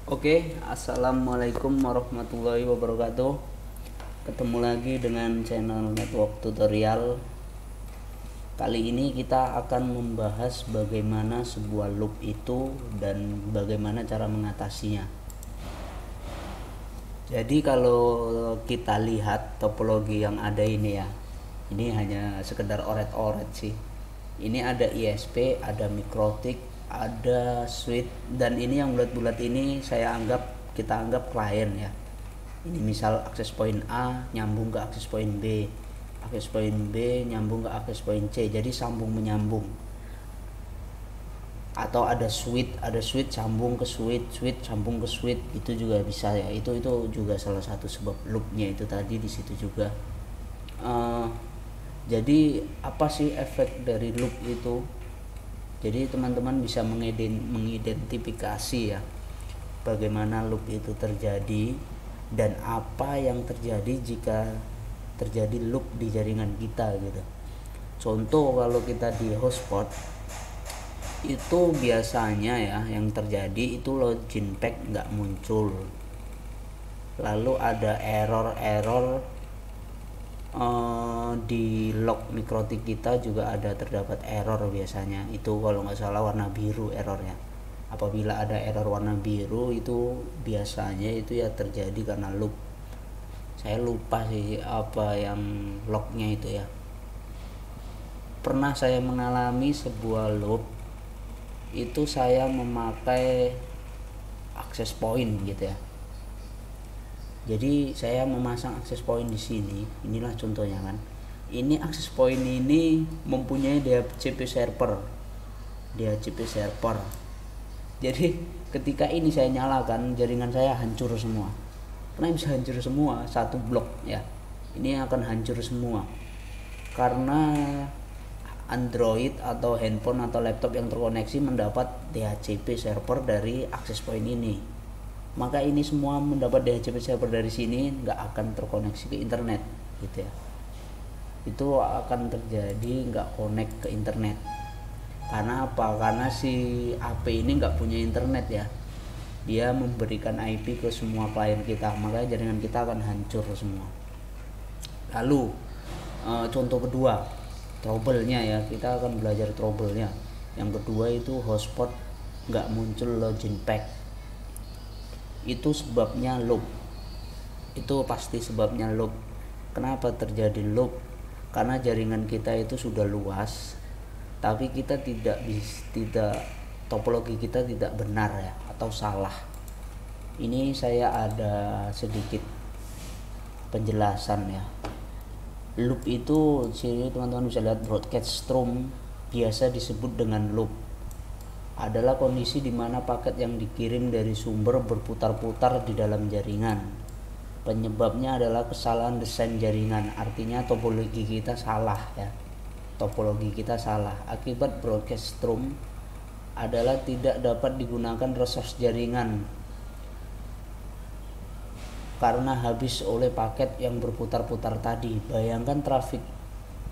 Oke, assalamualaikum warahmatullahi wabarakatuh. Ketemu lagi dengan channel Network Tutorial. Kali ini kita akan membahas bagaimana sebuah loop itu dan bagaimana cara mengatasinya. Jadi kalau kita lihat topologi yang ada ini ya, ini hanya sekedar oret-oret sih. Ini ada ISP, ada mikrotik, ada switch, dan ini yang bulat-bulat ini kita anggap klien ya. Ini misal akses point A nyambung ke akses point B, akses point B nyambung ke akses point C, jadi sambung menyambung. Atau ada switch sambung ke switch sambung ke switch, itu juga bisa ya. Itu juga salah satu sebab loopnya itu tadi di situ juga. Jadi apa sih efek dari loop itu? Jadi teman-teman bisa mengidentifikasi ya bagaimana loop itu terjadi dan apa yang terjadi jika terjadi loop di jaringan kita gitu. Contoh, kalau kita di hotspot itu biasanya ya yang terjadi itu login pack nggak muncul, lalu ada error di log mikrotik kita juga terdapat error. Biasanya itu kalau nggak salah warna biru errornya. Apabila ada error warna biru itu biasanya itu ya terjadi karena loop. Saya lupa sih apa yang lognya itu ya. Pernah saya mengalami sebuah loop itu, saya memakai access point gitu ya. Jadi saya memasang akses point di sini. Inilah contohnya kan. Ini akses point ini mempunyai DHCP server. DHCP server. Jadi ketika ini saya nyalakan, jaringan saya hancur semua. Kenapa bisa hancur semua? Satu blok ya. Ini akan hancur semua. Karena Android atau handphone atau laptop yang terkoneksi mendapat DHCP server dari akses point ini. Maka ini semua mendapat DHCP server dari sini, nggak akan terkoneksi ke internet gitu ya. Itu akan terjadi nggak connect ke internet. Karena apa? Karena si AP ini nggak punya internet ya. Dia memberikan IP ke semua klien kita, maka jaringan kita akan hancur semua. Lalu contoh kedua, trouble-nya ya. Kita akan belajar trouble-nya. Yang kedua itu hotspot nggak muncul login pack. Itu sebabnya loop. Itu pasti sebabnya loop. Kenapa terjadi loop? Karena jaringan kita itu sudah luas, tapi kita tidak topologi kita tidak benar ya, atau salah. Ini saya ada sedikit penjelasan ya. Loop itu sini teman-teman bisa lihat, broadcast stream biasa disebut dengan loop. Adalah kondisi di mana paket yang dikirim dari sumber berputar-putar di dalam jaringan. Penyebabnya adalah kesalahan desain jaringan, artinya topologi kita salah ya. Topologi kita salah. Akibat broadcast stream adalah tidak dapat digunakan resource jaringan karena habis oleh paket yang berputar-putar tadi. Bayangkan traffic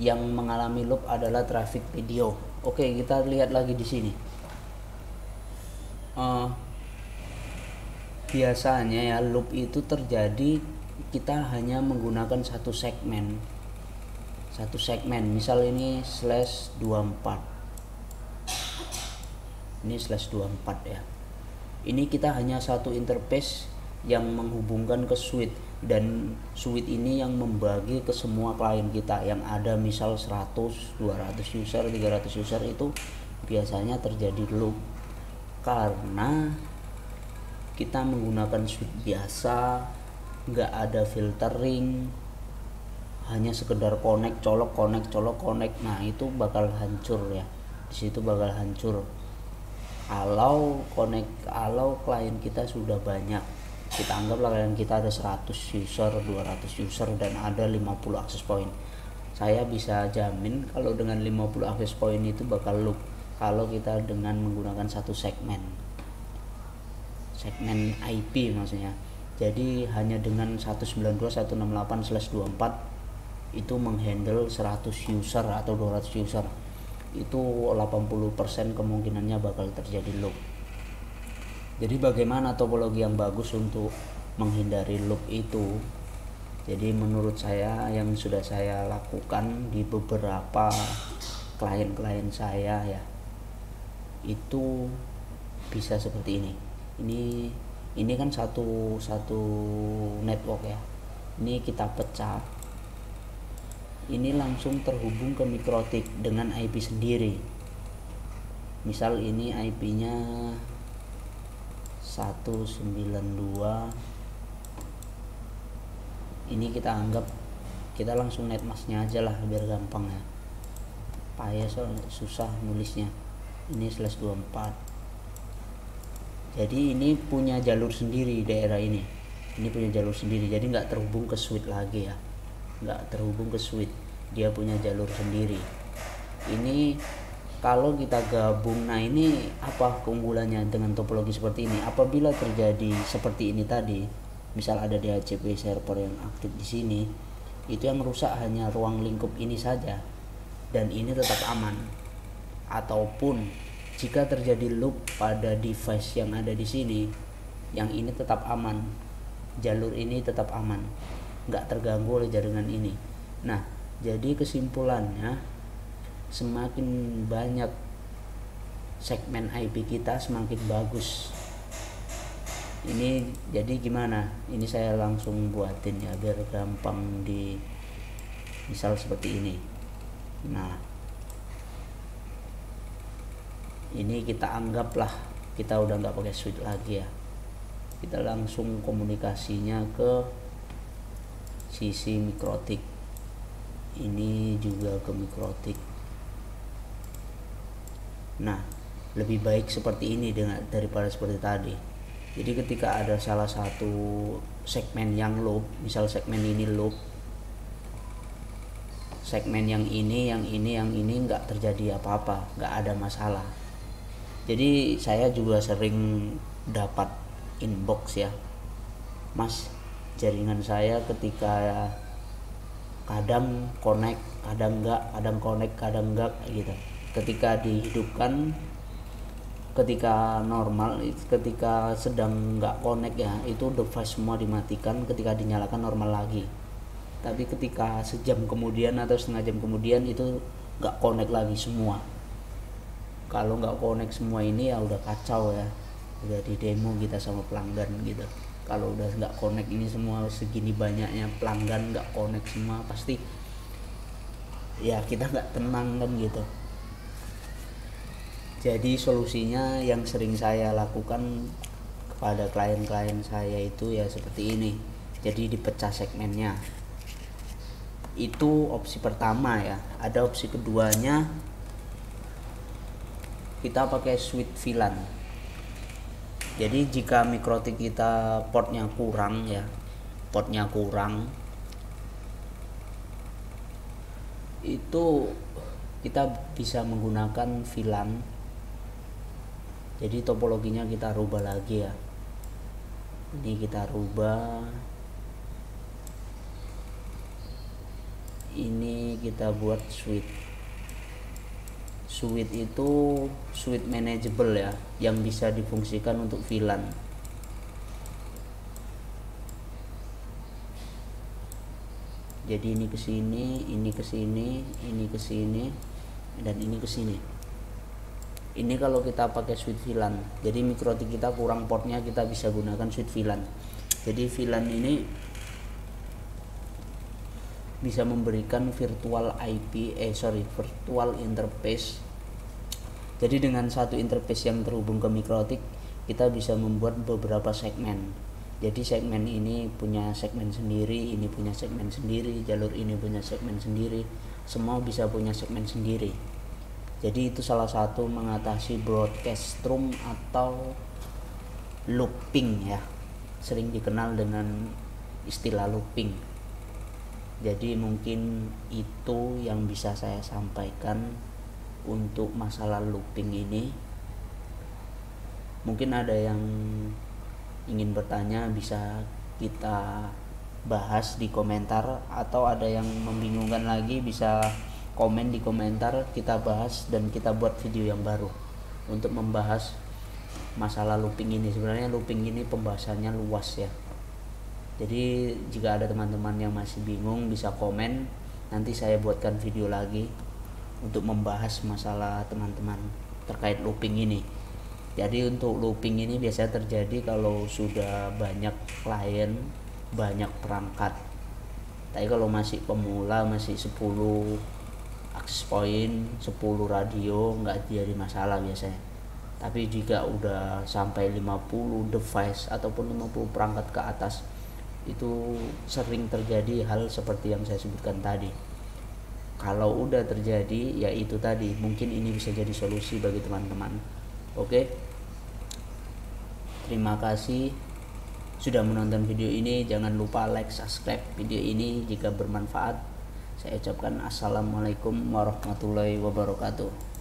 yang mengalami loop adalah traffic video. Oke, kita lihat lagi di sini. Biasanya ya loop itu terjadi kita hanya menggunakan satu segmen, misal ini /24, ini /24 ya. Ini kita hanya satu interface yang menghubungkan ke switch, dan switch ini yang membagi ke semua klien kita yang ada misal 100, 200 user, 300 user. Itu biasanya terjadi loop karena kita menggunakan switch biasa, nggak ada filtering, hanya sekedar connect colok. Nah itu bakal hancur ya. Di situ bakal hancur. Kalau klien kita sudah banyak, kita anggaplah klien kita ada 100 user, 200 user, dan ada 50 access point. Saya bisa jamin kalau dengan 50 access point itu bakal loop kalau kita dengan menggunakan satu segmen IP maksudnya. Jadi hanya dengan 192.168/24 itu menghandle 100 user atau 200 user. Itu 80% kemungkinannya bakal terjadi loop. Jadi bagaimana topologi yang bagus untuk menghindari loop itu? Jadi menurut saya yang sudah saya lakukan di beberapa klien-klien saya ya, itu bisa seperti ini. Ini kan satu network ya. Ini kita pecah. Ini langsung terhubung ke mikrotik dengan IP sendiri. Misal ini IP-nya 192. Ini kita anggap kita langsung netmasknya aja lah biar gampang ya. Payah soalnya susah nulisnya. Ini /24. Jadi ini punya jalur sendiri daerah ini. Ini punya jalur sendiri. Jadi nggak terhubung ke switch lagi ya. Nggak terhubung ke switch. Dia punya jalur sendiri. Ini kalau kita gabung, nah ini apa keunggulannya dengan topologi seperti ini? Apabila terjadi seperti ini tadi, misal ada DHCP server yang aktif di sini, itu yang rusak hanya ruang lingkup ini saja, dan ini tetap aman. Ataupun jika terjadi loop pada device yang ada di sini, yang ini tetap aman, jalur ini tetap aman, nggak terganggu oleh jaringan ini. Nah, jadi kesimpulannya, semakin banyak segmen IP kita semakin bagus. Ini jadi gimana? Ini saya langsung buatin ya biar gampang di misal seperti ini. Nah, ini kita anggaplah kita udah nggak pakai switch lagi ya. Kita langsung komunikasinya ke sisi mikrotik. Ini juga ke mikrotik. Nah, lebih baik seperti ini daripada seperti tadi. Jadi ketika ada salah satu segmen yang loop, misal segmen ini loop, segmen yang ini nggak terjadi apa-apa, nggak ada masalah. Jadi saya juga sering dapat inbox ya, Mas, jaringan saya ketika kadang connect, kadang enggak gitu. Ketika dihidupkan, ketika normal, ketika sedang nggak connect ya, itu device semua dimatikan, ketika dinyalakan normal lagi. Tapi ketika sejam kemudian atau setengah jam kemudian itu nggak connect lagi semua. Kalau nggak connect semua ini ya udah kacau ya, udah di demo kita sama pelanggan gitu. Kalau udah nggak connect ini semua, segini banyaknya pelanggan nggak connect semua, pasti ya kita nggak tenang kan gitu. Jadi solusinya yang sering saya lakukan kepada klien-klien saya itu ya seperti ini. Jadi dipecah segmennya. Itu opsi pertama ya. Ada opsi keduanya, kita pakai switch VLAN. Jadi jika mikrotik kita portnya kurang ya, itu kita bisa menggunakan VLAN. Jadi topologinya kita rubah lagi ya. Ini kita rubah. Ini kita buat switch. Switch itu switch manageable ya, yang bisa difungsikan untuk VLAN. Jadi ini ke sini, ini ke sini, ini ke sini, dan ini ke sini. Ini kalau kita pakai switch VLAN. Jadi mikrotik kita kurang portnya, kita bisa gunakan switch VLAN. Jadi VLAN ini bisa memberikan virtual interface. Jadi dengan satu interface yang terhubung ke mikrotik, kita bisa membuat beberapa segmen. Jadi segmen ini punya segmen sendiri, ini punya segmen sendiri, jalur ini punya segmen sendiri, semua bisa punya segmen sendiri. Jadi itu salah satu mengatasi broadcast stream atau looping ya, sering dikenal dengan istilah looping. Jadi mungkin itu yang bisa saya sampaikan untuk masalah looping ini. Mungkin ada yang ingin bertanya, bisa kita bahas di komentar, atau ada yang membingungkan lagi bisa komen di komentar, kita bahas dan kita buat video yang baru untuk membahas masalah looping ini. Sebenarnya looping ini pembahasannya luas ya, jadi jika ada teman-teman yang masih bingung bisa komen, nanti saya buatkan video lagi untuk membahas masalah teman-teman terkait looping ini. Jadi untuk looping ini biasanya terjadi kalau sudah banyak klien, banyak perangkat. Tapi kalau masih pemula, masih 10 access point, 10 radio, nggak jadi masalah biasanya. Tapi jika udah sampai 50 device ataupun 50 perangkat ke atas, itu sering terjadi hal seperti yang saya sebutkan tadi. Kalau udah terjadi, ya itu tadi, mungkin ini bisa jadi solusi bagi teman-teman. Oke, terima kasih sudah menonton video ini. Jangan lupa like, subscribe video ini jika bermanfaat. Saya ucapkan assalamualaikum warahmatullahi wabarakatuh.